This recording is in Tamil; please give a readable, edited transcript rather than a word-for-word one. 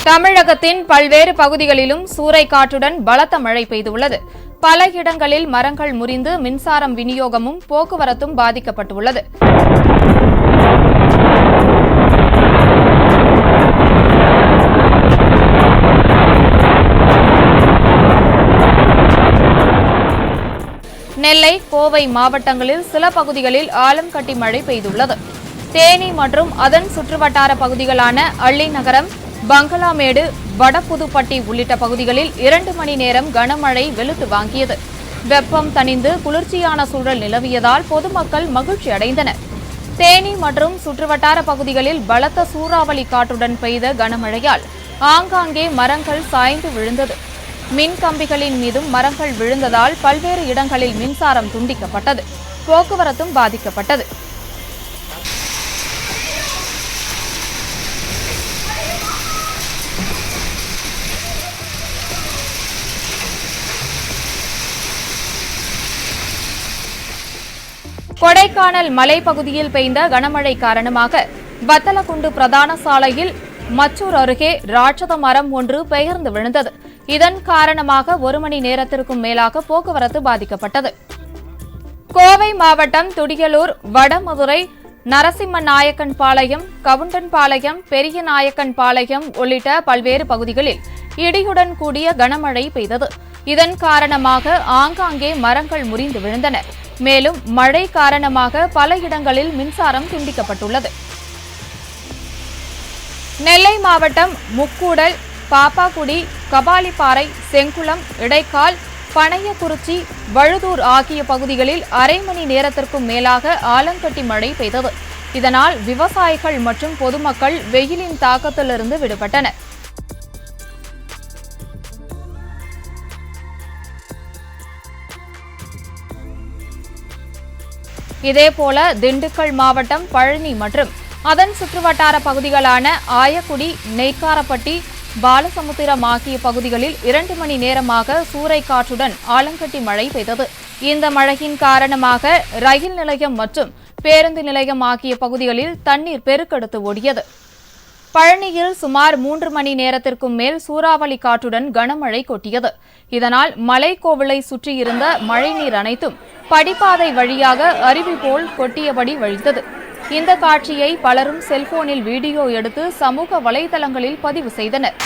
தமிழகத்தின் பல்வேறு பகுதிகளிலும் சூறைக்காற்றுடன் பலத்த மழை பெய்துள்ளது. பல இடங்களில் மரங்கள் முறிந்து மின்சாரம் விநியோகமும் போக்குவரத்தும் பாதிக்கப்பட்டுள்ளது. நெல்லை, கோவை மாவட்டங்களில் சில பகுதிகளில் ஆலம் கட்டி மழை பெய்துள்ளது. தேனி மற்றும் அதன் சுற்றுவட்டார பகுதிகளான அள்ளிநகரம், பங்களாமேடு, வடபுதுப்பட்டி உள்ளிட்ட பகுதிகளில் 2 மணி நேரம் கனமழை வெளுத்து வாங்கியது. வெப்பம் தணிந்து குளிர்ச்சியான சூழல் நிலவியதால் பொதுமக்கள் மகிழ்ச்சி அடைந்தனர். தேனி மற்றும் சுற்றுவட்டார பகுதிகளில் பலத்த சூறாவளி காற்றுடன் பெய்த கனமழையால் ஆங்காங்கே மரங்கள் சாய்ந்து விழுந்தது. மின் கம்பிகளின் மீதும் மரங்கள் விழுந்ததால் பல்வேறு இடங்களில் மின்சாரம் துண்டிக்கப்பட்டது. போக்குவரத்தும் பாதிக்கப்பட்டது. கொடைக்கானல் மலைப்பகுதியில் பெய்த கனமழை காரணமாக வத்தலக்குண்டு பிரதான சாலையில் மச்சூர் அருகே ராட்சத மரம் ஒன்று பெயர்ந்து விழுந்தது. இதன் காரணமாக 1 மணி நேரத்திற்கும் மேலாக போக்குவரத்து பாதிக்கப்பட்டது. கோவை மாவட்டம் துடியலூர், வடமதுரை, நரசிம்மநாயக்கன்பாளையம், கவுண்டன்பாளையம், பெரியநாயக்கன்பாளையம் உள்ளிட்ட பல்வேறு பகுதிகளில் இடியுடன் கூடிய கனமழை பெய்தது. இதன் காரணமாக ஆங்காங்கே மரங்கள் முறிந்து விழுந்தன. மேலும் மழை காரணமாக பல இடங்களில் மின்சாரம் துண்டிக்கப்பட்டுள்ளது. நெல்லை மாவட்டம் முக்கூடல், பாப்பாக்குடி, கபாலிப்பாறை, செங்குளம், இடைக்கால், பனையக்குறிச்சி, வழுதூர் ஆகிய பகுதிகளில் அரை மணி நேரத்திற்கும் மேலாக ஆலங்கட்டி மழை பெய்தது. இதனால் விவசாயிகள் மற்றும் பொதுமக்கள் வெயிலின் தாக்கத்திலிருந்து விடுபட்டனர். இதேபோல திண்டுக்கல் மாவட்டம் பழனி மற்றும் அதன் சுற்றுவட்டார பகுதிகளான ஆயக்குடி, நெய்க்காரப்பட்டி, பாலசமுத்திரம் ஆகிய பகுதிகளில் 2 மணி நேரமாக சூறைக்காற்றுடன் ஆலங்கட்டி மழை பெய்தது. இந்த மழையின் காரணமாக ரயில் நிலையம் மற்றும் பேருந்து நிலையம் ஆகிய பகுதிகளில் தண்ணீர் பெருக்கெடுத்து ஓடியது. பழனியில் சுமார் 3 மணி நேரத்திற்கும் மேல் சூறாவளி காற்றுடன் கனமழை கொட்டியது. இதனால் மலைக்கோவிலை சுற்றியிருந்த மழைநீர் அனைத்தும் படிப்பாதை வழியாக அருவி போல் கொட்டியபடி வழிந்தது. இந்த காட்சியை பலரும் செல்போனில் வீடியோ எடுத்து சமூக வலைதளங்களில் பதிவு செய்தனர்.